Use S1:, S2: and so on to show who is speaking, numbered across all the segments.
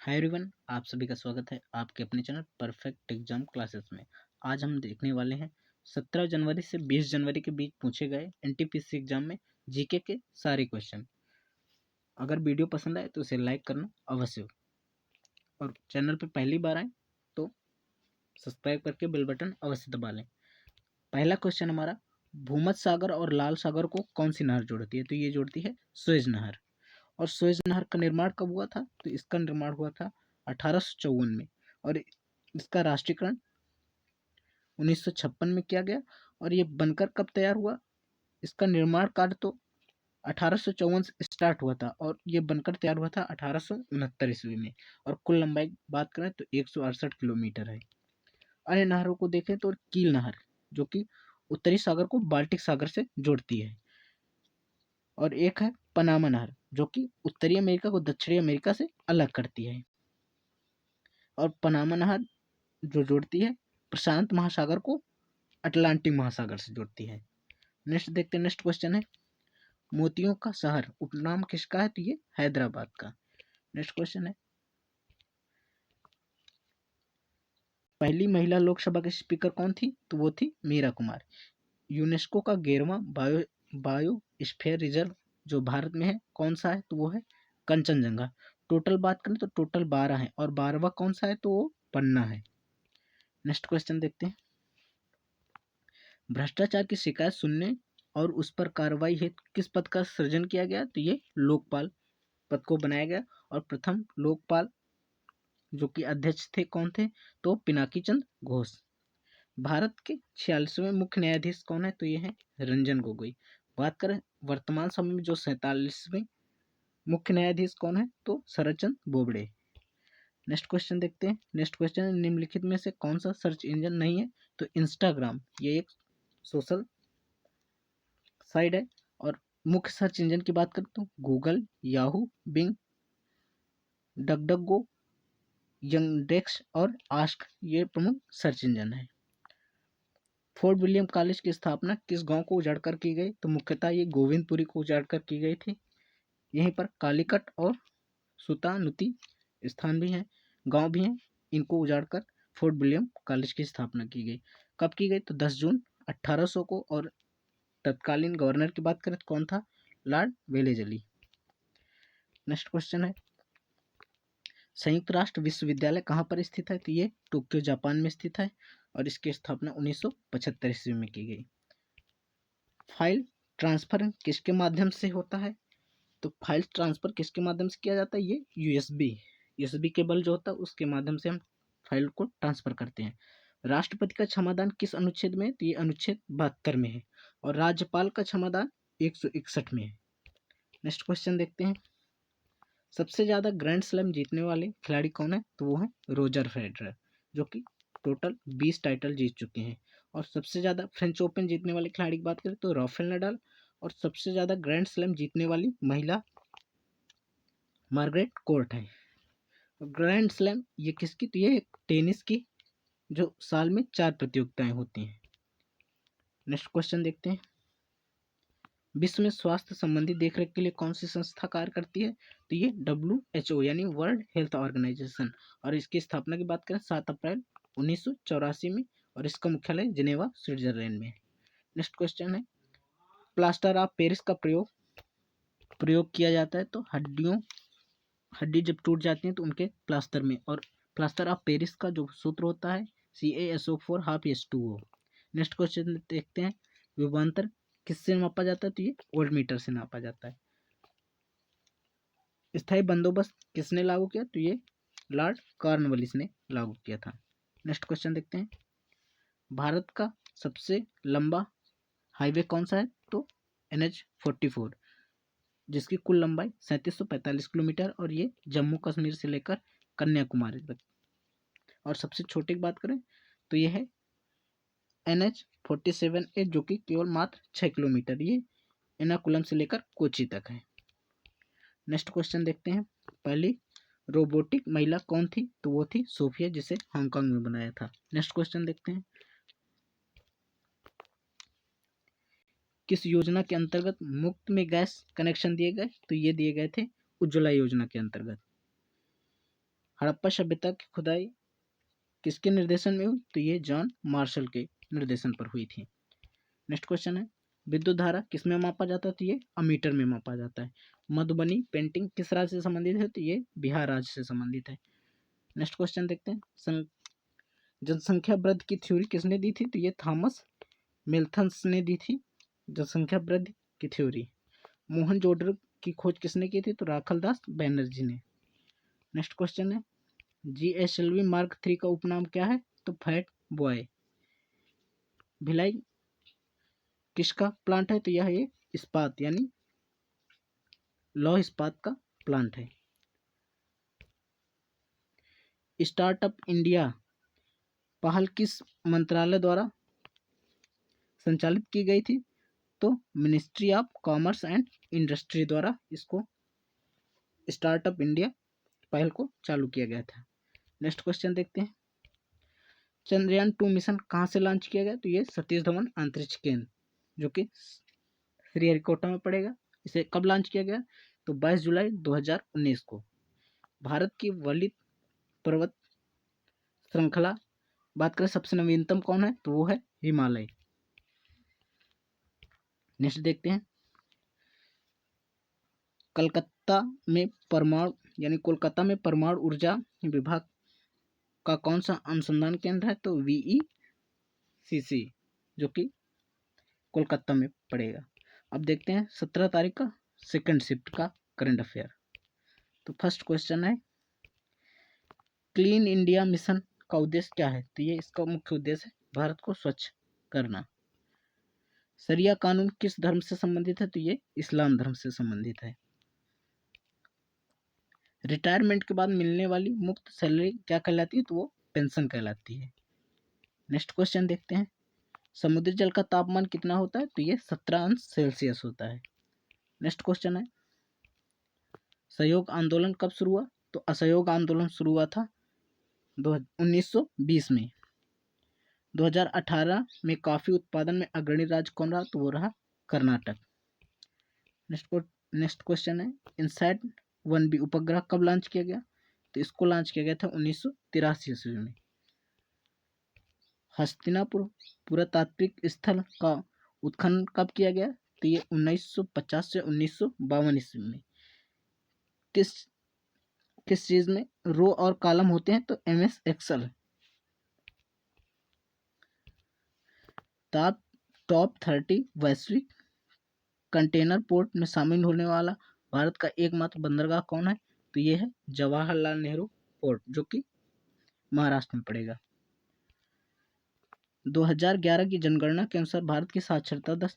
S1: Hi everyone, आप सभी का स्वागत है आपके अपने चैनल परफेक्ट एग्जाम क्लासेस में। आज हम देखने वाले हैं 17 जनवरी से 20 जनवरी के बीच पूछे गए एनटीपीसी एग्जाम में जीके के सारे क्वेश्चन। अगर वीडियो पसंद आए तो इसे लाइक करना अवश्य हो और चैनल पर पहली बार आए तो सब्सक्राइब करके बेल बटन अवश्य दबा लें। पहला क्वेश्चन हमारा, भूमध्य सागर और लाल सागर को कौन सी नहर जोड़ती है? तो ये जोड़ती है सुएज नहर। और सुएज नहर का निर्माण कब हुआ था? तो इसका निर्माण हुआ था 1854 में और इसका राष्ट्रीयकरण 1956 में किया गया। और ये बनकर कब तैयार हुआ? इसका निर्माण कार्य तो 1854 से स्टार्ट हुआ था और ये बनकर तैयार हुआ था 1869 ईस्वी में। और कुल लंबाई बात करें तो 168 किलोमीटर है। अन्य नहरों को देखें तो कील नहर, जो कि उत्तरी सागर को बाल्टिक सागर से जोड़ती है। और एक है पनामा नहर, जो कि उत्तरी अमेरिका को दक्षिणी अमेरिका से अलग करती है। और पनामा नहर जो जोड़ती है प्रशांत महासागर को अटलांटिक महासागर से जोड़ती है। नेक्स्ट देखते हैं, नेक्स्ट क्वेश्चन है, मोतियों का शहर उपनाम किसका है? तो ये हैदराबाद का। नेक्स्ट क्वेश्चन है, पहली महिला लोकसभा के स्पीकर कौन थी? तो वो थी मीरा कुमार। यूनेस्को का 11वां बायोस्फीयर रिजर्व जो भारत में है कौन सा है? तो वो है कंचनजंगा। टोटल बात करें तो टोटल 12 है और 12वां कौन सा है? तो वो पन्ना है। नेक्स्ट क्वेश्चन देखते हैं, भ्रष्टाचार की शिकायत सुनने और उस पर कार्रवाई हेतु किस पद का सृजन किया गया? तो ये लोकपाल पद को बनाया गया। और प्रथम लोकपाल जो कि अध्यक्ष थे कौन थे? तो पिनाकी चंद्र घोष। भारत के 46वें मुख्य न्यायाधीश कौन है? तो ये है रंजन गोगोई। बात करें वर्तमान समय में जो 47वें मुख्य न्यायाधीश कौन है? तो शरद चंद्र बोबड़े। नेक्स्ट क्वेश्चन देखते हैं, नेक्स्ट क्वेश्चन, निम्नलिखित में से कौन सा सर्च इंजन नहीं है? तो इंस्टाग्राम, ये एक सोशल साइट है। और मुख्य सर्च इंजन की बात करें तो गूगल, याहू, बिंग, डकडकगो, यंगडेक्स और आस्क, ये प्रमुख सर्च इंजन है। फोर्ट विलियम कॉलेज की स्थापना किस गांव को उजाड़ कर की गई? तो मुख्यतः ये गोविंदपुरी को उजाड़ कर की गई थी। यहीं पर कालीकट और सुतानुती स्थान भी हैं, गांव भी हैं। इनको उजाड़ कर फोर्ट विलियम कॉलेज की स्थापना की गई। कब की गई? तो 10 जून 1800 को। और तत्कालीन गवर्नर की बात करें तो कौन था? Lord Wellesley. नेक्स्ट क्वेश्चन है, संयुक्त राष्ट्र विश्वविद्यालय कहाँ पर स्थित है? तो ये टोक्यो जापान में स्थित है और इसकी स्थापना 1975 ईस्वी में की गई। फाइल ट्रांसफर किसके माध्यम से होता है? तो फाइल ट्रांसफर किसके माध्यम से किया जाता है? ये यूएसबी केबल जो होता है उसके माध्यम से हम फाइल को ट्रांसफर करते हैं। राष्ट्रपति का क्षमादान किस अनुच्छेद में है? तो ये अनुच्छेद 72 में है। और राज्यपाल का क्षमादान 161 में है। नेक्स्ट क्वेश्चन देखते हैं, सबसे ज्यादा ग्रैंड स्लैम जीतने वाले खिलाड़ी कौन है? तो वो है रोजर फेडरर, जो कि टोटल 20 टाइटल जीत चुके हैं। और सबसे ज्यादा फ्रेंच ओपन जीतने वाले खिलाड़ी की बात करें तो राफेल नडाल। और सबसे ज्यादा ग्रैंड स्लैम जीतने वाली महिला मार्गरेट कोर्ट है। ग्रैंड स्लैम ये किसकी? तो ये टेनिस की, जो साल में 4 प्रतियोगिताएं होती हैं। नेक्स्ट क्वेश्चन देखते हैं, विश्व में स्वास्थ्य संबंधी देखरेख के लिए कौन सी संस्था कार्य करती है? तो ये WHO यानी वर्ल्ड हेल्थ ऑर्गेनाइजेशन। और इसकी स्थापना की बात करें 7 अप्रैल 1984 में और इसका मुख्यालय जिनेवा स्विट्जरलैंड में है। नेक्स्ट क्वेश्चन है, प्लास्टर ऑफ पेरिस का प्रयोग किया जाता है तो हड्डी जब टूट जाती है तो उनके प्लास्टर में। और प्लास्टर ऑफ पेरिस का जो सूत्र होता है CaSO4 12H2O। नेक्स्ट क्वेश्चन देखते हैं, विभवांतर किससे नापा जाता है? तो ये वोल्ट मीटर से नापा जाता है। स्थायी बंदोबस्त किसने लागू किया? तो ये लॉर्ड कॉर्नवालिस ने लागू किया था। नेक्स्ट क्वेश्चन देखते हैं, भारत का सबसे लंबा हाईवे कौन सा है? तो NH44, जिसकी कुल लंबाई 3745 किलोमीटर और ये जम्मू कश्मीर से लेकर कन्याकुमारी तक। और सबसे छोटे की बात करें तो ये है NH47A, जो कि केवल मात्र 6 किलोमीटर, ये एर्नाकुलम से लेकर कोची तक है। नेक्स्ट क्वेश्चन देखते हैं, पहली रोबोटिक महिला कौन थी? तो वो थी सोफिया, जिसे हांगकांग में बनाया था। नेक्स्ट क्वेश्चन देखते हैं, किस योजना के अंतर्गत मुफ्त में गैस कनेक्शन दिए गए? तो ये दिए गए थे उज्ज्वला योजना के अंतर्गत। हड़प्पा सभ्यता की खुदाई किसके निर्देशन में हुई? तो ये जॉन मार्शल के निर्देशन पर हुई थी। नेक्स्ट क्वेश्चन है, विद्युत धारा किस में मापा जाता है? तो ये अमीटर में मापा जाता है। मधुबनी पेंटिंग किस राज्य से संबंधित है? तो ये बिहार राज्य से संबंधित है। नेक्स्ट क्वेश्चन देखते हैं, जनसंख्या वृद्धि की थ्योरी किसने दी थी? तो ये थॉमस मेल्थन्स ने दी थी जनसंख्या वृद्धि की थ्योरी। मोहनजोदड़ो की खोज किसने की थी? तो राखलदास बैनर्जी ने। नेक्स्ट क्वेश्चन है, जीएसएलवी मार्क 3 का उपनाम क्या है? तो फैट बॉय। भिलाई किसका प्लांट है? तो यह ये इस्पात यानी लौह इस्पात का प्लांट है। स्टार्टअप इंडिया पहल किस मंत्रालय द्वारा संचालित की गई थी? तो ministry of commerce and industry द्वारा इसको स्टार्टअप इंडिया पहल को चालू किया गया था। नेक्स्ट क्वेश्चन देखते हैं, चंद्रयान 2 मिशन कहाँ से लॉन्च किया गया? तो ये सतीश धवन अंतरिक्ष केंद्र जो कि श्रीहरिकोटा में पड़ेगा। इसे कब लॉन्च किया गया? तो 22 जुलाई 2019 को। भारत की वलित पर्वत श्रृंखला बात करें सबसे नवीनतम कौन है? तो वो है हिमालय। नेक्स्ट देखते हैं, कोलकाता में परमाणु ऊर्जा विभाग का कौन सा अनुसंधान केंद्र है? तो VECC जो कि कोलकाता में पड़ेगा। अब देखते हैं 17 तारीख का सेकंड शिफ्ट का करंट अफेयर। तो फर्स्ट क्वेश्चन है, क्लीन इंडिया मिशन का उद्देश्य क्या है? तो ये इसका मुख्य उद्देश्य है भारत को स्वच्छ करना। शरिया कानून किस धर्म से संबंधित है? तो ये इस्लाम धर्म से संबंधित है। रिटायरमेंट के बाद मिलने वाली मुफ्त सैलरी क्या कहलाती है? तो वो पेंशन कहलाती है। नेक्स्ट क्वेश्चन देखते हैं, समुद्री जल का तापमान कितना होता है? तो ये 17 अंश सेल्सियस होता है। नेक्स्ट क्वेश्चन है, सहयोग आंदोलन कब शुरू हुआ? तो असहयोग आंदोलन शुरू हुआ था 1920 में। 2018 में कॉफी उत्पादन में अग्रणी राज्य कौन रहा? तो वो रहा कर्नाटक। नेक्स्ट क्वेश्चन है, इनसैट 1B उपग्रह कब लॉन्च किया गया? तो इसको लॉन्च किया गया था 1983 ईस्वी में। हस्तिनापुर पुरातात्विक स्थल का उत्खनन कब किया गया? तो ये 1950 से 1952 ईस्वी में। किस चीज में रो और कॉलम होते हैं? तो MS एक्सेल। टॉप 30 वैश्विक कंटेनर पोर्ट में शामिल होने वाला भारत का एकमात्र बंदरगाह कौन है? तो ये है जवाहरलाल नेहरू पोर्ट जो कि महाराष्ट्र में पड़ेगा। 2011 की जनगणना के अनुसार भारत की साक्षरता दर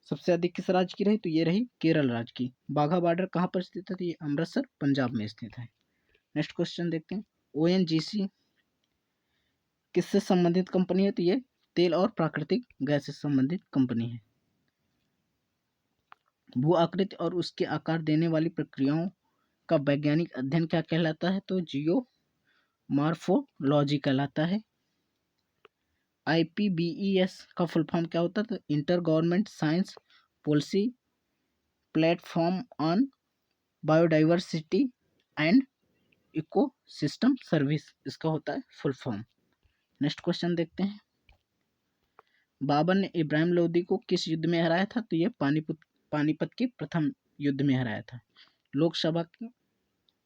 S1: सबसे अधिक किस राज्य की रही? तो ये रही केरल राज्य की। बाघा बॉर्डर कहाँ पर स्थित है? तो ये अमृतसर पंजाब में स्थित है। नेक्स्ट क्वेश्चन देखते हैं, ONGC किससे संबंधित कंपनी है? तो ये तेल और प्राकृतिक गैस से संबंधित कंपनी है। भू आकृति और उसके आकार देने वाली प्रक्रियाओं का वैज्ञानिक अध्ययन क्या कहलाता है? तो जियो मॉर्फोलॉजी कहलाता है। IPBES का फुल फॉर्म क्या होता है? तो inter government science policy platform on biodiversity and ecosystem service, इसका होता है फुल फॉर्म। नेक्स्ट क्वेश्चन देखते हैं, बाबर ने इब्राहिम लोदी को किस युद्ध में हराया था? तो ये पानीपत के प्रथम युद्ध में हराया था। लोकसभा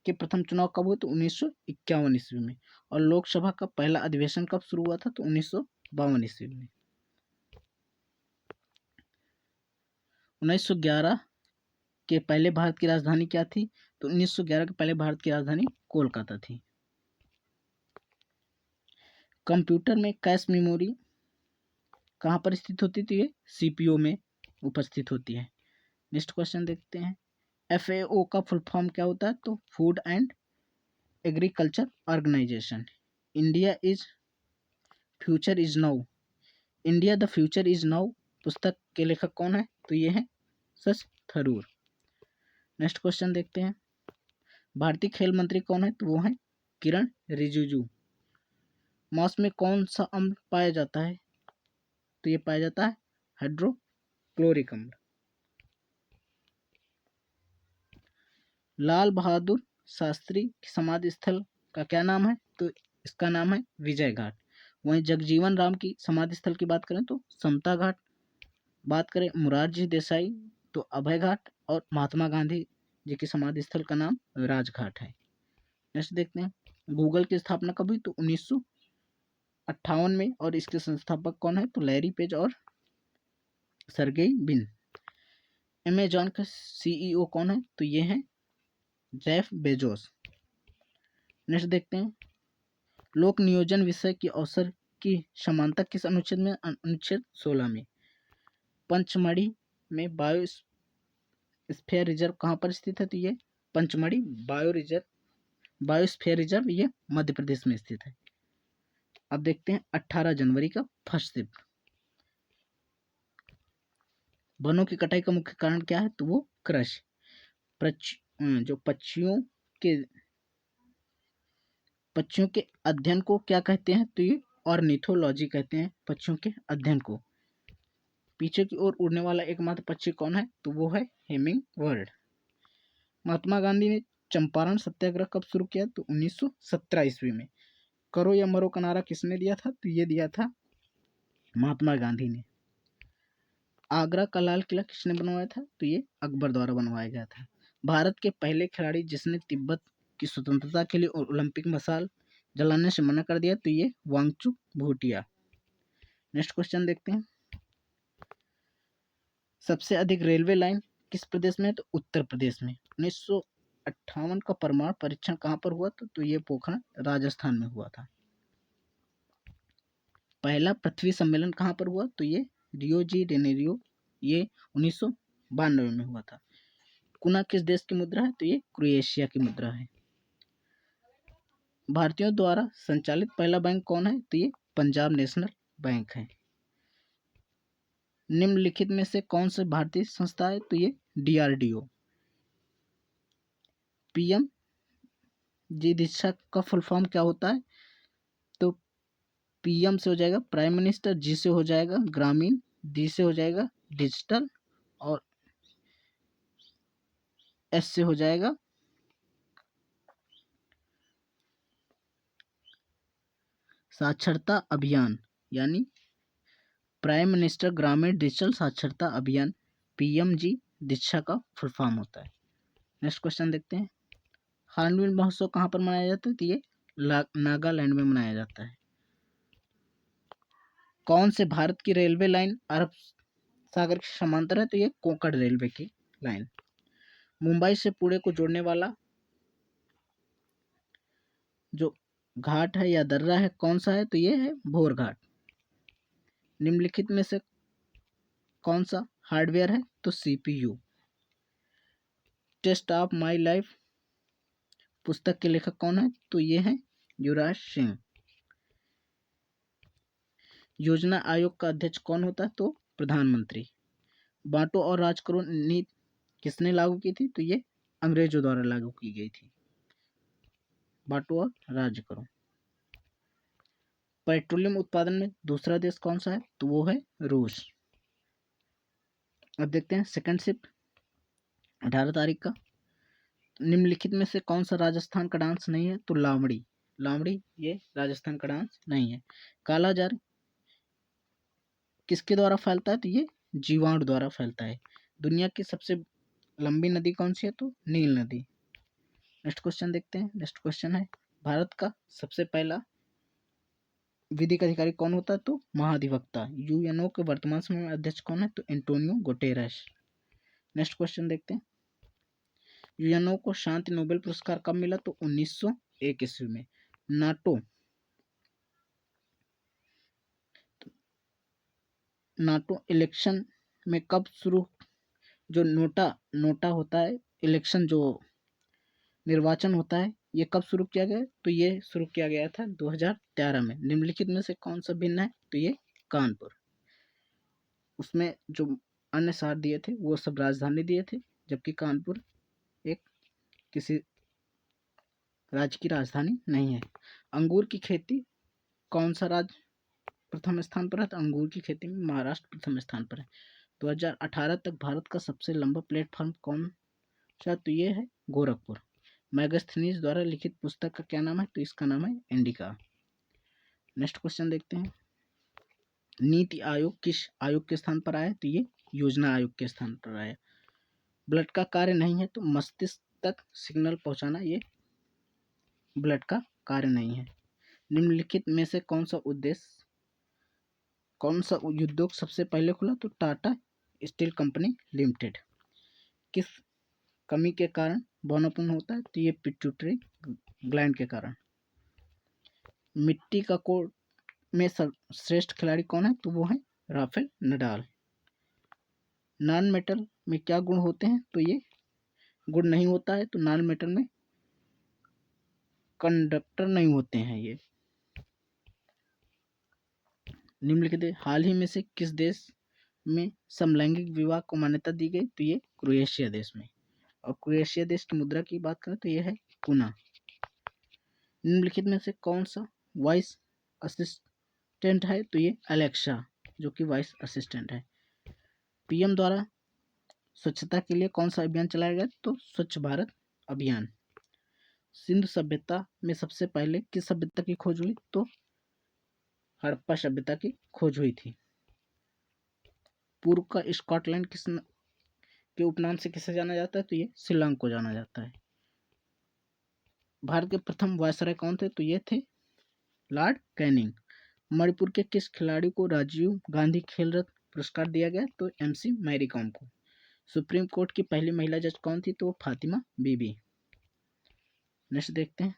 S1: के प्रथम चुनाव कब हुए? तो 1951 ईस्वी में। और लोकसभा का पहला अधिवेशन कब शुरू हुआ था? तो 1952 ईस्वी में। 1911 के पहले भारत की राजधानी क्या थी? तो 1911 के पहले भारत की राजधानी कोलकाता थी। कंप्यूटर में कैश मेमोरी कहाँ पर स्थित होती थी? ये CPU में उपस्थित होती है। नेक्स्ट क्वेश्चन देखते हैं, FAO का फुल फॉर्म क्या होता है? तो food and agriculture organisation. India the future is now पुस्तक के लेखक कौन है? तो ये है सच थरूर। नेक्स्ट क्वेश्चन देखते हैं, भारतीय खेल मंत्री कौन है? तो वो है किरण रिजिजू। मांस में कौन सा अम्ल पाया जाता है? तो ये पाया जाता है हाइड्रोक्लोरिक अम्ल। लाल बहादुर शास्त्री की समाधि स्थल का क्या नाम है? तो इसका नाम है विजय घाट। वहीं जगजीवन राम की समाधि स्थल की बात करें तो समता घाट। बात करें मुरारजी देसाई तो अभय घाट, और महात्मा गांधी जी की समाधि स्थल का नाम राजघाट है। नेक्स्ट देखते हैं, गूगल की स्थापना कब हुई? तो 1958 में, और इसके संस्थापक कौन है? तो लैरी पेज और सर्गेई बिन। अमेजॉन का सीईओ कौन है? तो ये है जेफ बेजोस। नेक्स्ट देखते हैं, लोक नियोजन विषय की अवसर की समानता किस अनुच्छेद में? अनुच्छेद 16 में। पंचमढ़ी में बायोस्फीयर रिजर्व कहाँ पर स्थित है? तो ये पंचमढ़ी बायोस्फीयर रिजर्व ये मध्य प्रदेश में स्थित है। अब देखते हैं 18 जनवरी का फर्स्ट शिफ्ट। वनों की कटाई का मुख्य कारण क्या है? तो वो कृषि। जो पक्षियों के अध्ययन को क्या कहते हैं? तो ये ऑर्निथोलॉजी कहते हैं पक्षियों के अध्ययन को। पीछे की ओर उड़ने वाला एकमात्र पक्षी कौन है? तो वो है हेमिंग बर्ड। महात्मा गांधी ने चंपारण सत्याग्रह कब शुरू किया? तो 1917 ईस्वी में। करो या मरो का नारा किसने दिया था? तो ये दिया था महात्मा गांधी ने। आगरा का लाल किला किसने बनवाया था? तो ये अकबर द्वारा बनवाया गया था। भारत के पहले खिलाड़ी जिसने तिब्बत की स्वतंत्रता के लिए ओलंपिक मशाल जलाने से मना कर दिया, तो ये वांगचुक भूटिया। नेक्स्ट क्वेश्चन देखते हैं, सबसे अधिक रेलवे लाइन किस प्रदेश में है? तो उत्तर प्रदेश में। 1958 का परमाणु परीक्षण कहाँ पर हुआ था? तो ये पोखरण राजस्थान में हुआ था। पहला पृथ्वी सम्मेलन कहाँ पर हुआ? तो ये रियो जी जेनेरियो, ये 1992 में हुआ था। कुना किस देश की मुद्रा है? तो ये क्रोएशिया की मुद्रा है। भारतीयों द्वारा संचालित पहला बैंक कौन है? तो ये पंजाब नेशनल बैंक है। निम्नलिखित में से कौन सी भारतीय संस्था है? तो ये डीआरडीओ। पीएम जी दीक्षा का फुल फॉर्म क्या होता है? तो पीएम से हो जाएगा प्राइम मिनिस्टर, जी से हो जाएगा ग्रामीण, डी से हो जाएगा डिजिटल, और एस से हो जाएगा साक्षरता अभियान, यानी प्राइम मिनिस्टर ग्रामीण डिजिटल साक्षरता अभियान, पीएमजी दीक्षा का फुल फॉर्म होता है। नेक्स्ट क्वेश्चन देखते हैं, हॉर्नबिल महोत्सव कहाँ पर मनाया जाता है? तो ये नागालैंड में मनाया जाता है। कौन से भारत की रेलवे लाइन अरब सागर के समांतर है? तो ये कोंकण रेलवे की लाइन। मुंबई से पुणे को जोड़ने वाला जो घाट है या दर्रा है कौन सा है? तो ये है भोर घाट। निम्नलिखित में से कौन सा हार्डवेयर है? तो CPU. Test of my life पुस्तक के लेखक कौन है? तो ये है युवराज सिंह। योजना आयोग का अध्यक्ष कौन होता है? तो प्रधानमंत्री। बांटो और राज करो नीति किसने लागू की थी? तो ये अंग्रेजों द्वारा लागू की गई थी। बांटो और राज करो। पेट्रोलियम उत्पादन में दूसरा देश कौन सा है? तो वो है रूस। अब देखते हैं सेकंड शिफ्ट 18 तारीख का। निम्नलिखित में से कौन सा राजस्थान का डांस नहीं है? तो लावड़ी। लावड़ी ये राजस्थान का डांस नहीं है। कालाजार किसके द्वारा फैलता है? तो ये जीवाणु द्वारा फैलता है। दुनिया की सबसे लंबी नदी कौन सी है? तो नील नदी। नेक्स्ट क्वेश्चन देखते हैं। नेक्स्ट क्वेश्चन है, भारत का सबसे पहला विधिक अधिकारी कौन होता है? तो महाधिवक्ता। यूएनओ के वर्तमान समय में अध्यक्ष कौन है? तो एंटोनियो गुटेरेस। नेक्स्ट क्वेश्चन देखते हैं, यूएनओ को शांति नोबेल पुरस्कार कब मिला? तो 1901 ईस्वी में। नाटो इलेक्शन में कब शुरू, जो नोटा होता है इलेक्शन, जो निर्वाचन होता है, ये कब शुरू किया गया? तो ये शुरू किया गया था 2013 में। निम्नलिखित में से कौन सा भिन्न है? तो ये कानपुर। उसमें जो अन्य शहर दिए थे वो सब राजधानी दिए थे, जबकि कानपुर एक किसी राज्य की राजधानी नहीं है। अंगूर की खेती कौन सा राज्य प्रथम स्थान पर है? तो अंगूर की खेती में महाराष्ट्र प्रथम स्थान पर है। 2018 तक भारत का सबसे लंबा प्लेटफॉर्म कौन सा? तो ये है गोरखपुर। मैगस्थनीज द्वारा लिखित पुस्तक का क्या नाम है? तो इसका नाम है इंडिका। नेक्स्ट क्वेश्चन देखते हैं, नीति आयोग किस आयोग के स्थान पर आया? तो ये योजना आयोग के स्थान पर आया। ब्लड का कार्य नहीं है, तो मस्तिष्क तक सिग्नल पहुंचाना ये ब्लड का कार्य नहीं है। निम्नलिखित में से कौन सा उद्योग सबसे पहले खुला? तो टाटा स्टील कंपनी लिमिटेड। किस कमी के कारण बौनापन होता है? तो ये पिट्यूटरी ग्लैंड के कारण। मिट्टी का कोर्ट में श्रेष्ठ खिलाड़ी कौन है? तो वो है राफेल नडाल। नॉन मेटल में क्या गुण होते हैं? तो ये गुण नहीं होता है, तो नॉन मेटल में कंडक्टर नहीं होते हैं ये। निम्नलिखित हाल ही में से किस देश में समलैंगिक विवाह को मान्यता दी गई? तो ये क्रोएशिया देश में। और क्रोएशिया देश की मुद्रा की बात करें तो ये है kuna। निम्नलिखित में से कौन सा वॉइस असिस्टेंट है? तो ये अलेक्सा, जो कि वॉइस असिस्टेंट है। पीएम द्वारा स्वच्छता के लिए कौन सा अभियान चलाया गया? तो स्वच्छ भारत अभियान। सिंधु सभ्यता में सबसे पहले किस सभ्यता की खोज हुई? तो हड़प्पा सभ्यता की खोज हुई थी। पूर्व का स्कॉटलैंड के उपनाम से किसे जाना जाता है? तो ये शिलांग को जाना जाता है। भारत के प्रथम वायसराय कौन थे? तो ये थे लॉर्ड कैनिंग। मणिपुर के किस खिलाड़ी को राजीव गांधी खेल रत्न पुरस्कार दिया गया? तो एमसी मैरी कॉम को। सुप्रीम कोर्ट की पहली महिला जज कौन थी? तो फातिमा बीबी। नेक्स्ट देखते हैं,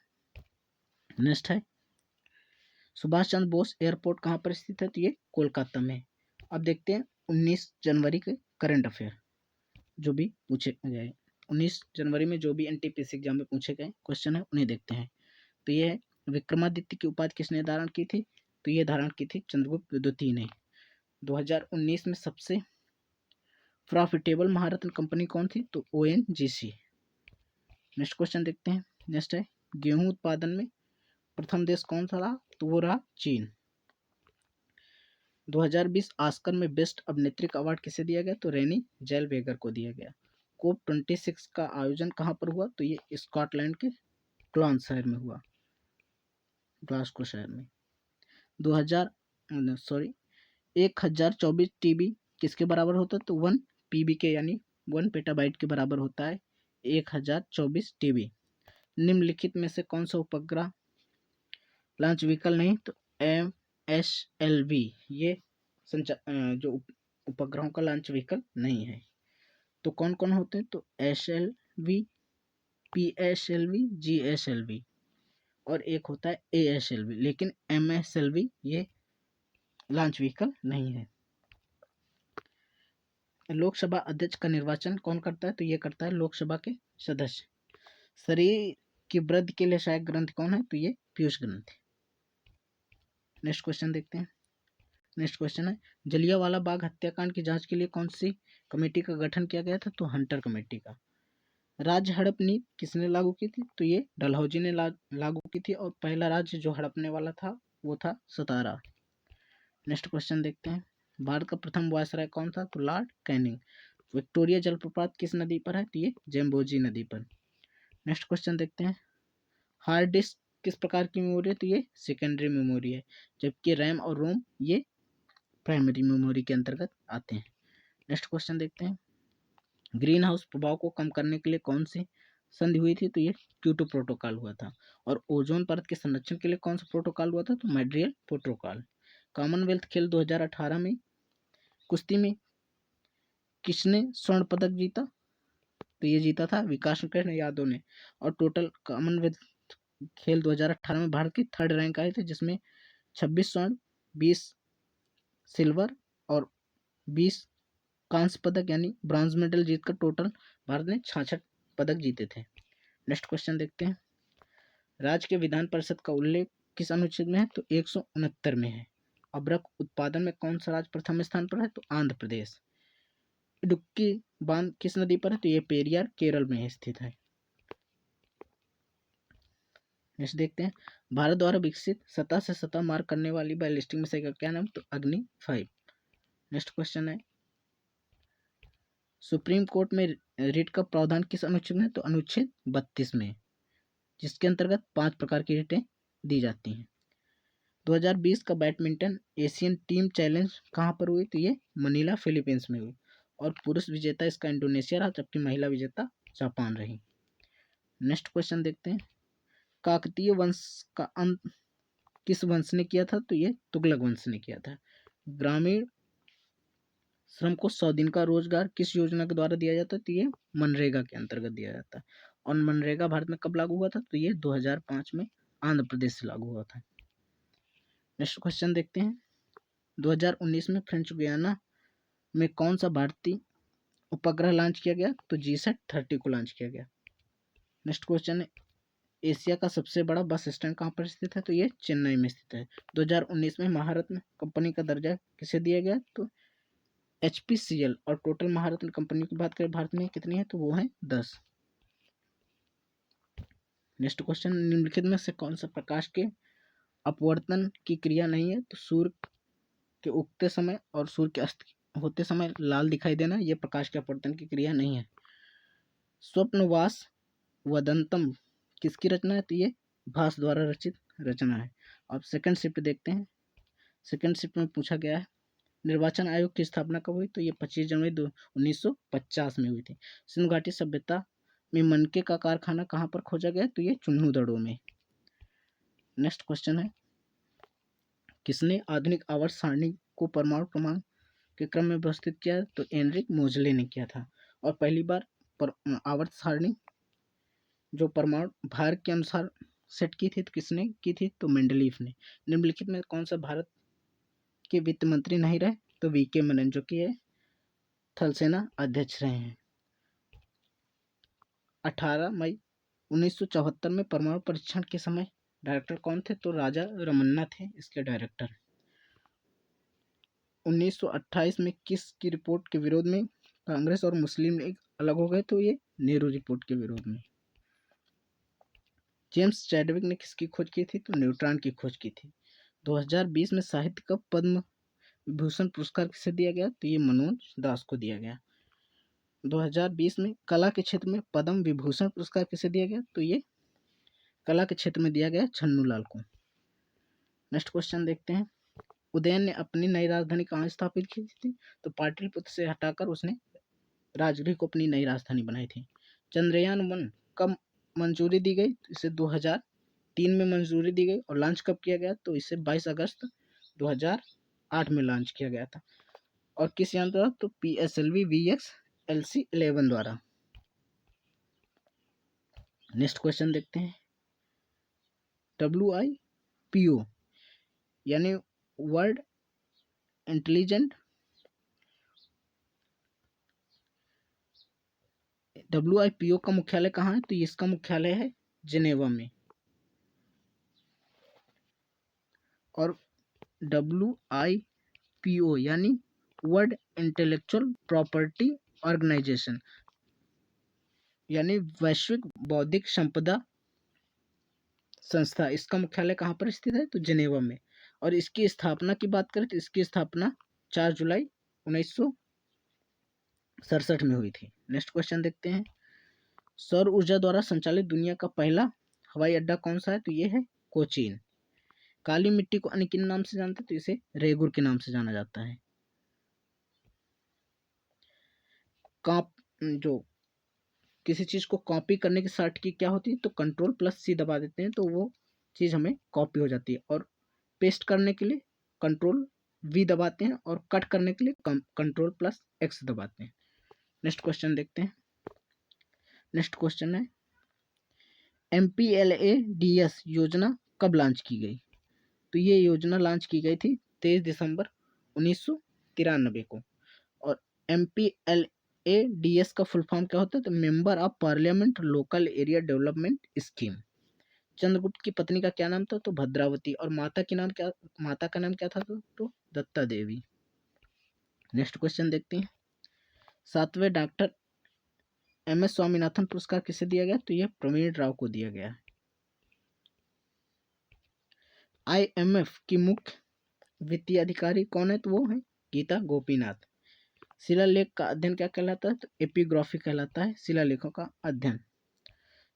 S1: नेक्स्ट है सुभाष चंद्र बोस एयरपोर्ट कहाँ पर स्थित है? तो ये कोलकाता में। अब देखते हैं 19 जनवरी के करंट अफेयर जो भी पूछे गए। 19 जनवरी में जो भी एनटीपीसी एग्जाम में पूछे गए क्वेश्चन है उन्हें देखते हैं। तो ये है, विक्रमादित्य की उपाधि किसने धारण की थी? तो ये धारण की थी चंद्रगुप्त द्वितीय ने। 2019 में सबसे प्रॉफिटेबल महारत्न कंपनी कौन थी? तो ओएनजीसी। नेक्स्ट क्वेश्चन देखते हैं, नेक्स्ट है गेहूं उत्पादन में प्रथम देश कौन सा रहा? तो वो रहा चीन। 2020 ऑस्कर में बेस्ट अभिनेत्री का अवार्ड किसे दिया गया? तो रेनी जेलवेगर को दिया गया। कोप 26 का आयोजन कहाँ पर हुआ? तो ये स्कॉटलैंड के क्लॉन शहर में हुआ, ग्लासगो शहर में। 1024 टीबी किसके बराबर होता है? तो 1 पीबी के यानी 1 पेटाबाइट के बराबर होता है 1024 टीबी। निम्नलिखित में से कौन सा उपग्रह लॉन्च व्हीकल नहीं? तो MSLV ये जो उपग्रहों का लॉन्च व्हीकल नहीं है। तो कौन कौन होते हैं? तो SLV, PSLV, GSLV और एक होता है ASLV, लेकिन MSLV ये लॉन्च व्हीकल नहीं है। लोकसभा अध्यक्ष का निर्वाचन कौन करता है? तो ये करता है लोकसभा के सदस्य। शरीर की वृद्धि के लिए सहायक ग्रंथि कौन है? तो ये पीयूष ग्रंथि। नेक्स्ट क्वेश्चन देखते हैं, नेक्स्ट क्वेश्चन है जलियांवाला बाग हत्याकांड की जांच के लिए कौन सी कमेटी का गठन किया गया था? तो हंटर कमेटी का। राज्य हड़प नीति किसने लागू की थी? तो ये डलहौजी ने लागू की थी और पहला राज्य जो हड़पने वाला था वो था सतारा। नेक्स्ट क्वेश्चन देखते हैं, भारत का प्रथम वायसराय कौन था? तो लॉर्ड कैनिंग। विक्टोरिया जलप्रपात किस नदी पर है? तो ये जेम्बोजी नदी पर। नेक्स्ट क्वेश्चन देखते हैं, हार्ड डिस्क किस प्रकार की मेमोरी है? तो ये सेकेंडरी मेमोरी है, जबकि रैम और रोम ये प्राइमरी मेमोरी के अंतर्गत आते हैं। नेक्स्ट क्वेश्चन देखते हैं, ग्रीन हाउस प्रभाव को कम करने के लिए कौन सी संधि हुई थी? तो ये क्योटो प्रोटोकॉल हुआ था। और ओजोन परत के संरक्षण के लिए कौन सा प्रोटोकॉल हुआ था? तो मॉन्ट्रियल प्रोटोकॉल। कॉमनवेल्थ खेल 2018 में कुश्ती में किसने स्वर्ण पदक जीता? तो ये जीता था विकास कृष्ण यादव ने। और टोटल कॉमनवेल्थ खेल 2018 में भारत की 3rd रैंक आए थे, जिसमें 26 स्वर्ण, 20 सिल्वर और 20 कांस्य पदक यानी ब्रॉन्ज मेडल जीतकर टोटल भारत ने 66 पदक जीते थे। नेक्स्ट क्वेश्चन देखते हैं, राज्य के विधान परिषद का उल्लेख किस अनुच्छेद में है? तो 169 में है। अभ्रक उत्पादन में कौन सा राज्य प्रथम स्थान पर है? तो आंध्र प्रदेश। इडुक्की बांध किस नदी पर है? तो ये पेरियार केरल में स्थित है। नेक्स्ट देखते हैं, भारत द्वारा विकसित सतह से सतह मार करने वाली बैलिस्टिक मिसाइल का क्या नाम? तो अग्नि 5। नेक्स्ट क्वेश्चन है, सुप्रीम कोर्ट में रिट का प्रावधान किस अनुच्छेद में है? तो अनुच्छेद 32 में। जिसके अंतर्गत 5 प्रकार की रेटें दी जाती हैं। 2020 का बैडमिंटन एशियन टीम चैलेंज कहाँ पर हुई? तो ये मनीला फिलीपींस में हुई और पुरुष विजेता इसका इंडोनेशिया रहा, जबकि महिला विजेता जापान रही। नेक्स्ट क्वेश्चन देखते हैं, काकतीय वंश का अंत किस वंश ने किया था? तो ये तुगलक वंश ने किया था। ग्रामीण श्रम को 100 दिन का रोजगार किस योजना के द्वारा दिया जाता है? तो ये मनरेगा के अंतर्गत दिया जाता है। और मनरेगा भारत में कब लागू हुआ था? तो ये 2005 में आंध्र प्रदेश से लागू हुआ था। नेक्स्ट क्वेश्चन देखते हैं, 2019 में फ्रेंच गुयाना में कौन सा भारतीय उपग्रह लॉन्च किया गया? तो GSAT-30 को लॉन्च किया गया। नेक्स्ट क्वेश्चन है, एशिया का सबसे बड़ा बस स्टैंड कहाँ पर स्थित है? तो ये चेन्नई में स्थित है। 2019 में महारत्न कंपनी का दर्जा किसे दिया गया? तो HPCL। और टोटल महारत्न कंपनी की बात करें भारत में कितनी है? तो वो है 10। नेक्स्ट क्वेश्चन, निम्नलिखित में से कौन सा प्रकाश के अपवर्तन की क्रिया नहीं है? तो सूर्य के उगते समय और सूर्य के अस्त होते समय लाल दिखाई देना, यह प्रकाश के अपवर्तन की क्रिया नहीं है। स्वप्नवास वदंतम किसकी रचना है? तो ये भास द्वारा रचित रचना है। अब सेकंड शिफ्ट देखते हैं। सेकंड शिफ्ट में पूछा गया है, निर्वाचन आयोग की स्थापना कब हुई? तो ये 25 जनवरी 1950 में हुई थी। सिंधु घाटी सभ्यता में मनके का कारखाना कहाँ पर खोजा गया? तो ये चुन्नू दड़ो में। नेक्स्ट क्वेश्चन है, किसने आधुनिक आवर्त सारणी को परमाणु क्रमांक के क्रम में व्यवस्थित किया? तो एनरिक मोजले ने किया था। और पहली बार आवर्त सारणी जो परमाणु भार के अनुसार सेट की थी तो किसने की थी? तो मेंडलीफ ने। निम्नलिखित में कौन सा भारत के वित्त मंत्री नहीं रहे? तो VK मनन, जो कि थल सेना अध्यक्ष रहे हैं। 18 मई 1974 में परमाणु परीक्षण के समय डायरेक्टर कौन थे? तो राजा रमन्ना थे इसके डायरेक्टर। 1928 में किस की रिपोर्ट के विरोध में कांग्रेस और मुस्लिम लीग अलग हो गए? तो ये नेहरू रिपोर्ट के विरोध में। जेम्स चैडविक ने किसकी खोज की थी? तो न्यूट्रॉन की खोज की थी। 2020 में साहित्य का पद्म विभूषण पुरस्कार किसे दिया गया? तो ये मनोज दास को दिया गया। 2020 में कला के क्षेत्र में पद्म विभूषण पुरस्कार किसे दिया गया? तो ये कला के क्षेत्र में दिया गया छन्नू लाल को। नेक्स्ट क्वेश्चन देखते हैं, उदयन ने अपनी नई राजधानी कहाँ स्थापित की थी? तो पाटलिपुत्र से हटाकर उसने राजगृह को अपनी नई राजधानी बनाई थी। चंद्रयान-1 कब मंजूरी दी गई? तो इसे 2003 में मंजूरी दी गई। और लॉन्च कब किया गया? तो इसे 22 अगस्त 2008 में लॉन्च किया गया था। और किस यान द्वारा? तो PSLV VX-LC-11 द्वारा। नेक्स्ट क्वेश्चन देखते हैं, WIPO यानी वर्ल्ड इंटेलिजेंट WIPO का मुख्यालय कहाँ है? तो इसका मुख्यालय है जिनेवा में। और WIPO यानी वर्ल्ड इंटेलेक्चुअल प्रॉपर्टी ऑर्गेनाइजेशन यानी वैश्विक बौद्धिक संपदा संस्था, इसका मुख्यालय कहाँ पर स्थित है? तो जिनेवा में। और इसकी स्थापना की बात करें तो इसकी स्थापना 4 जुलाई 1967 में हुई थी। नेक्स्ट क्वेश्चन देखते हैं, सौर ऊर्जा द्वारा संचालित दुनिया का पहला हवाई अड्डा कौन सा है? तो ये है कोचीन। काली मिट्टी को अन्य किन नाम से जानते हैं? तो इसे रेगुर के नाम से जाना जाता है। जो किसी चीज को कॉपी करने की शॉर्ट की क्या होती है? तो Ctrl+C दबा देते हैं तो वो चीज हमें कॉपी हो जाती है। और पेस्ट करने के लिए Ctrl+V दबाते हैं और कट करने के लिए Ctrl+X दबाते हैं। नेक्स्ट क्वेश्चन देखते हैं। नेक्स्ट क्वेश्चन है, MPLADS योजना कब लॉन्च की गई? तो ये योजना लॉन्च की गई थी 23 दिसंबर 1993 को। और MPLADS का फुल फॉर्म क्या होता है? तो member of parliament local area development scheme. Chandragupta की पत्नी का क्या नाम था? तो भद्रावती। और माता का नाम क्या था? तो दत्ता देवी। नेक्स्ट क्वेश्चन देखते हैं, 7वें डॉक्टर MS स्वामीनाथन पुरस्कार किसे दिया गया? तो यह प्रवीण राव को दिया गया। IMF की मुख्य वित्तीय अधिकारी कौन है? तो वो है गीता गोपीनाथ। शिलालेख का अध्ययन क्या कहलाता है? तो एपिग्राफी कहलाता है शिलालेखों का अध्ययन।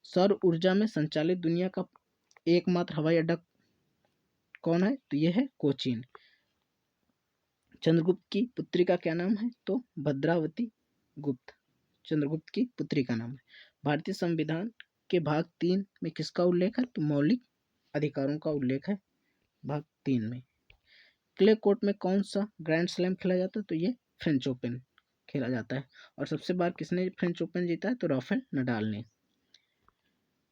S1: सौर ऊर्जा में संचालित दुनिया का एकमात्र हवाई अड्डा कौन है? तो ये है कोचीन। चंद्रगुप्त की पुत्री का क्या नाम है? तो भद्रावती गुप्त चंद्रगुप्त की पुत्री का नाम है। भारतीय संविधान के भाग 3 में किसका उल्लेख है? तो मौलिक अधिकारों का उल्लेख है भाग 3 में। क्ले कोर्ट में कौन सा ग्रैंड स्लैम खेला जाता है? तो ये फ्रेंच ओपन खेला जाता है। और सबसे बार किसने फ्रेंच ओपन जीता है? तो राफेल नडाल ने।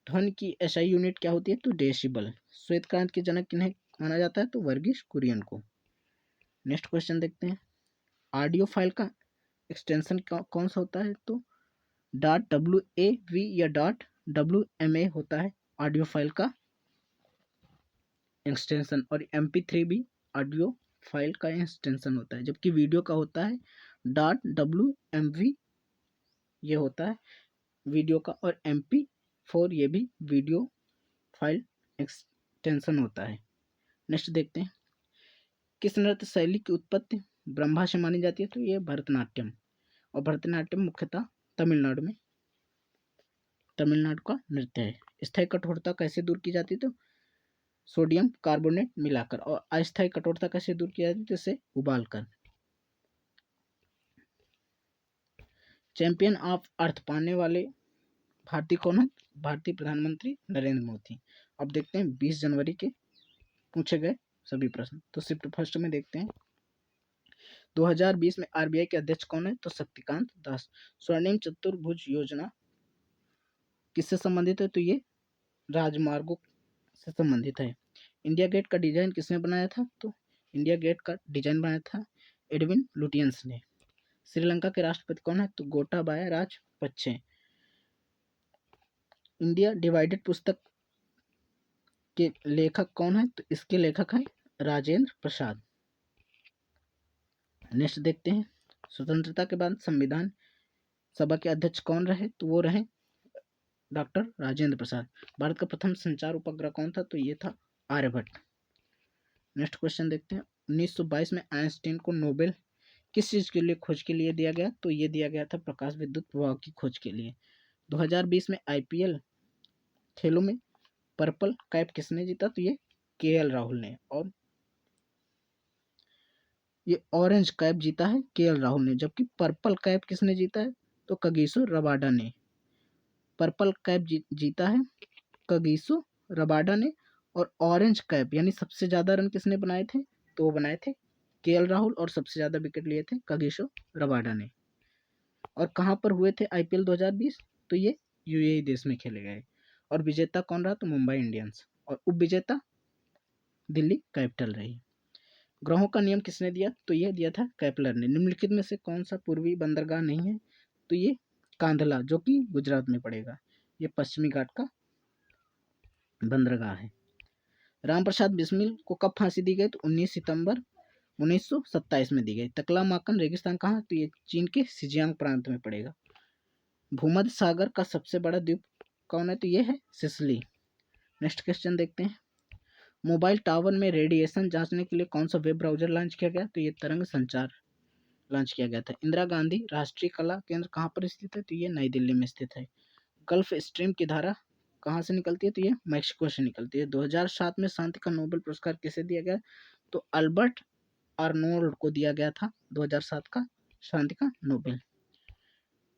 S1: ध्वनि की एसआई यूनिट क्या होती है? तो डेसिबल। श्वेत क्रांति के जनक किन्हें माना जाता है? तो वर्गीस कुरियन को। नेक्स्ट क्वेश्चन देखते हैं। ऑडियो फाइल का एक्सटेंशन कौन सा होता है? तो .wav या .wma होता है ऑडियो फाइल का एक्सटेंशन। और MP3 भी ऑडियो फाइल का एक्सटेंशन होता है, जबकि वीडियो का होता है .wmv ये होता है वीडियो का। और MP4 ये भी वीडियो फाइल एक्सटेंशन होता है। नेक्स्ट देखते हैं। किस नृत्य शैली की उत्पत्ति ब्रह्मा से मानी जाती है? तो ये भरतनाट्यम। और भरतनाट्यम मुख्यतः तमिलनाडु का नृत्य है। स्थायी कठोरता कैसे दूर की जाती है? तो सोडियम कार्बोनेट मिलाकर। और अस्थायी कठोरता कैसे दूर की जाती है? तो इसे उबालकर। चैंपियन ऑफ अर्थ पाने वाले भारतीय कौन है? भारतीय प्रधानमंत्री नरेंद्र मोदी। अब देखते हैं 20 जनवरी के पूछे गए सभी प्रश्न। तो शिफ्ट फर्स्ट में देखते हैं 2020 में RBI के अध्यक्ष कौन है? तो शक्तिकांत दास। स्वर्णिम चतुर्भुज योजना किससे संबंधित है? तो ये राजमार्गों से संबंधित है। इंडिया गेट का डिजाइन किसने बनाया था? तो इंडिया गेट का डिजाइन बनाया था एडविन लुटियंस ने। श्रीलंका के राष्ट्रपति कौन है? तो गोटाबाया राजपक्षे। इंडिया डिवाइडेड पुस्तक के लेखक कौन है? तो इसके लेखक हैं राजेंद्र प्रसाद। नेक्स्ट देखते हैं। स्वतंत्रता के बाद संविधान सभा के अध्यक्ष कौन रहे? तो वो रहे डॉक्टर राजेंद्र प्रसाद। भारत का प्रथम संचार उपग्रह कौन था? तो ये था आर्यभट्ट। नेक्स्ट क्वेश्चन देखते हैं। 1922 में आइंस्टीन को नोबेल किस चीज के लिए खोज के लिए दिया गया? तो ये दिया गया था प्रकाश विद्युत प्रवाह की खोज के लिए। 2020 में IPL खेलों में पर्पल कैप किसने जीता? तो ये KL राहुल ने। और ये ऑरेंज कैप जीता है KL राहुल ने, जबकि पर्पल कैप किसने जीता है? तो कगिसो रबाडा ने। पर्पल कैप जीता है कगिसो रबाडा ने। और ऑरेंज कैप यानी सबसे ज्यादा रन किसने बनाए थे? तो वो बनाए थे KL राहुल। और सबसे ज्यादा विकेट लिए थे कगिसो रबाडा ने। और कहाँ पर हुए थे IPL 2020? तो ये UAE देश में खेले गए। और विजेता कौन रहा? तो मुंबई इंडियंस। और उप विजेता दिल्ली कैपिटल रही। ग्रहों का नियम किसने दिया? तो ये दिया था केपलर ने। निम्नलिखित में से कौन सा पूर्वी बंदरगाह नहीं है? तो ये कांधला, जो कि गुजरात में पड़ेगा। ये पश्चिमी घाट का बंदरगाह है। रामप्रसाद बिस्मिल को कब फांसी दी गई? तो 19 सितंबर 1927 में दी गई। तकलामाकन रेगिस्तान कहाँ? तो ये चीन के सिजियांग प्रांत में पड़ेगा। भूमध्य सागर का सबसे बड़ा द्वीप कौन है? तो ये है सिसिली। नेक्स्ट क्वेश्चन देखते हैं। मोबाइल टावर में रेडिएशन जांचने के लिए कौन सा वेब ब्राउजर लॉन्च किया गया? तो ये तरंग संचार लॉन्च किया गया था। इंदिरा गांधी राष्ट्रीय कला केंद्र कहाँ पर स्थित है? तो ये नई दिल्ली में स्थित है। गल्फ स्ट्रीम की धारा कहाँ से निकलती है? तो ये मैक्सिको से निकलती है। 2007 में शांति का नोबेल पुरस्कार किसे दिया गया? तो अल्बर्ट आर्नोल्ड को दिया गया था 2007 का शांति का नोबेल।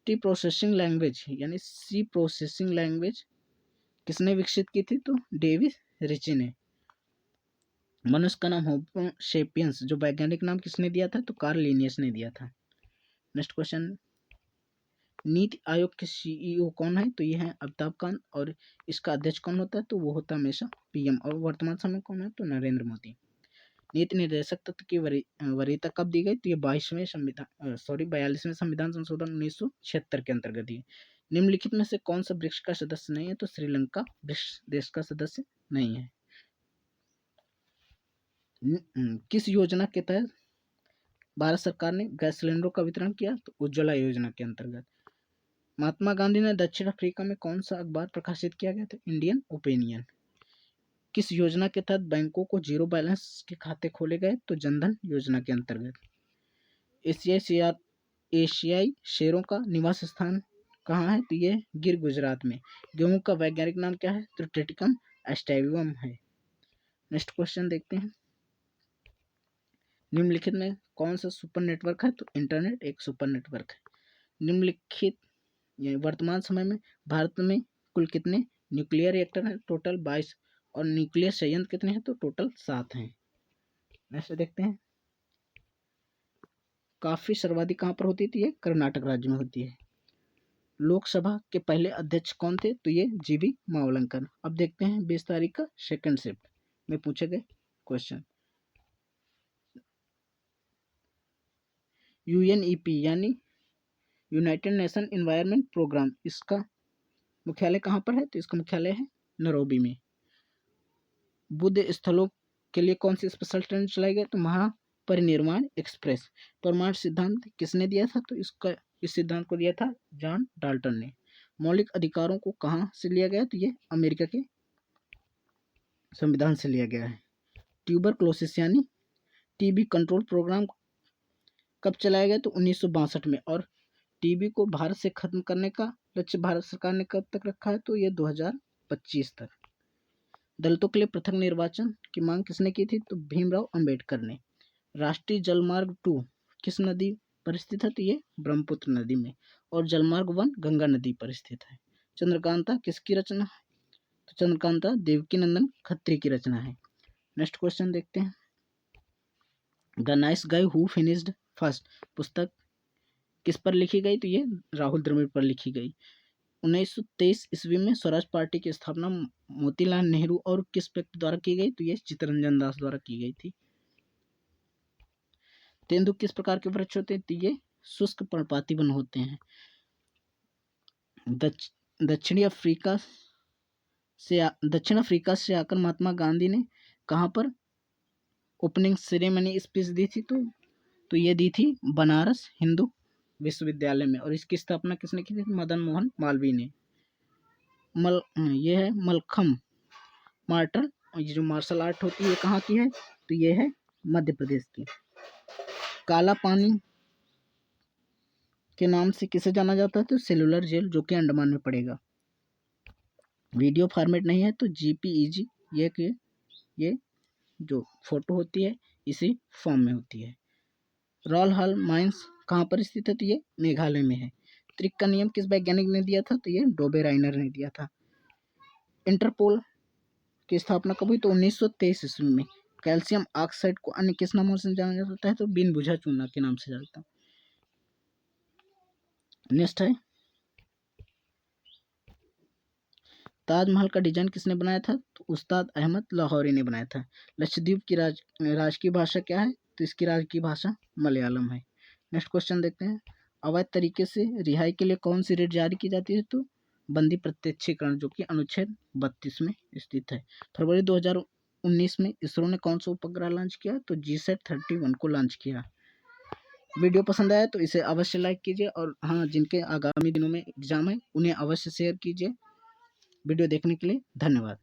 S1: टी प्रोसेसिंग लैंग्वेज यानी सी प्रोसेसिंग लैंग्वेज किसने विकसित की थी? तो डेविस रिची ने। मनुष्य का नाम होमो सेपियंस जो वैज्ञानिक नाम किसने दिया था? तो कार्ल लिनियस ने दिया था। Next question. नीति आयोग के CEO कौन है? तो ये है अमिताभ कांत। और इसका अध्यक्ष कौन होता है? तो वो होता है हमेशा PM। और वर्तमान समय कौन है? तो नरेंद्र मोदी। नीति निर्देशक तत्व की वरीयता कब दी गई? तो ये 42वें संविधान संशोधन 1976 के अंतर्गत दी। निम्नलिखित में से कौन सा ब्रिक्स का सदस्य नहीं है? तो श्रीलंका ब्रिक्स देश का सदस्य नहीं है। किस योजना के तहत भारत सरकार ने गैस सिलेंडरों का वितरण किया? तो उज्ज्वला योजना के अंतर्गत। महात्मा गांधी ने दक्षिण अफ्रीका में कौन सा अखबार प्रकाशित किया गया था? Indian opinion. किस योजना के तहत बैंकों को जीरो बैलेंस के खाते खोले गए? तो जनधन योजना के अंतर्गत। एशियाई शेरों का निवास स्थान कहाँ है? तो ये गिर गुजरात में। गेहूं का वैज्ञानिक नाम क्या है? तो ट्रिटिकम एस्टेवियम है। नेक्स्ट क्वेश्चन देखते हैं। निम्नलिखित में कौन सा सुपर नेटवर्क है? तो इंटरनेट एक सुपर नेटवर्क है। निम्नलिखित वर्तमान समय में भारत में कुल कितने न्यूक्लियर रिएक्टर हैं? टोटल 22। और न्यूक्लियर संयंत्र कितने हैं? तो टोटल 7 हैं। नेक्स्ट देखते हैं। काफी सर्वाधिक कहाँ पर होती थी? ये कर्नाटक राज्य में होती है। लोकसभा के पहले अध्यक्ष कौन थे? तो ये जीवी मावलंकर। अब देखते हैं 20 तारीख का सेकंड शिफ्ट में पूछे गए क्वेश्चन। यूएनईपी यानी यूनाइटेड नेशन एनवायरनमेंट प्रोग्राम, इसका मुख्यालय कहाँ पर है? तो इसका मुख्यालय है नैरोबी में। बुद्ध स्थलों के लिए कौन सी स्पेशल ट्रेन चलाई गई? तो महापरिनिर्वाण एक्सप्रेस। परमाणु सिद्धांत किसने दिया था? तो इस सिद्धांत को दिया था जॉन डाल्टन ने। मौलिक अधिकारों को कहाँ से लिया गया? तो ये अमेरिका के संविधान से लिया गया है। ट्यूबरक्लोसिस यानी टीबी कंट्रोल प्रोग्राम कब चलाया गया? तो 1962 में। और टीबी को भारत से खत्म करने का लक्ष्य भारत सरकार ने कब तक रखा है? तो ये 2025 तक। दलितों के लिए पृथक निर्वाचन की मांग किसने की थी? तो भीमराव अंबेडकर ने। राष्ट्रीय जलमार्ग 2 किस नदी पर स्थित है? तो ये ब्रह्मपुत्र नदी में। और जलमार्ग 1 गंगा नदी पर स्थित है। चंद्रकांता किसकी रचना है? तो चंद्रकांता देवकीनंदन खत्री की रचना है। नेक्स्ट क्वेश्चन देखते हैं। The nice guy who finished first पुस्तक किस पर लिखी गई? तो ये राहुल द्रविड़ पर लिखी गई। 1923 ईस्वी में स्वराज पार्टी की स्थापना मोतीलाल नेहरू और किस व्यक्ति द्वारा की गई? तो ये चित्तरंजन दास द्वारा की गई थी। तेंदुए किस प्रकार के वृक्ष होते हैं? तो ये शुष्क पर्णपाती वन होते हैं। दक्षिण अफ्रीका से आकर महात्मा गांधी ने कहाँ पर ओपनिंग सेरेमनी स्पीच दी थी? तो ये दी थी बनारस हिंदू विश्वविद्यालय में। और इसकी स्थापना किसने की थी? मदन मोहन मालवीय ने। ये है मलखम मार्टल, ये जो मार्शल आर्ट होती है कहाँ की है? तो ये है मध्य प्रदेश की। काला पानी के नाम से किसे जाना जाता है? तो सेलुलर जेल, जो कि अंडमान में पड़ेगा। वीडियो फॉर्मेट नहीं है तो जीपीईजी, ये जो फोटो होती है इसी फॉर्म में होती है। रॉल हॉल माइंस कहाँ पर स्थित है? तो ये मेघालय में है। त्रिक का नियम किस वैज्ञानिक ने दिया था? तो ये डोबे राइनर ने दिया था। इंटरपोल की स्थापना कब हुई? तो 1923 ईस्वी में। कैल्शियम ऑक्साइड को अन्य किस नामों से जाना जाता है? तो बिन बुझा चूना के नाम से जाता है। नेक्स्ट है ताजमहल का डिजाइन किसने बनाया था? तो उस्ताद अहमद लाहौरी ने बनाया था। लक्षद्वीप की राजकीय भाषा क्या है? तो इसकी राजकीय भाषा मलयालम है। नेक्स्ट क्वेश्चन देखते हैं। अवैध तरीके से रिहाई के लिए कौन सी रेट जारी की जाती है? तो बंदी प्रत्यक्षीकरण, जो कि अनुच्छेद 32 में स्थित है। फरवरी 2019 में इसरो ने कौन सा उपग्रह लॉन्च किया? तो GSAT-31 को लॉन्च किया। वीडियो पसंद आया तो इसे अवश्य लाइक कीजिए। और हाँ, जिनके आगामी दिनों में एग्जाम है उन्हें अवश्य शेयर कीजिए। वीडियो देखने के लिए धन्यवाद।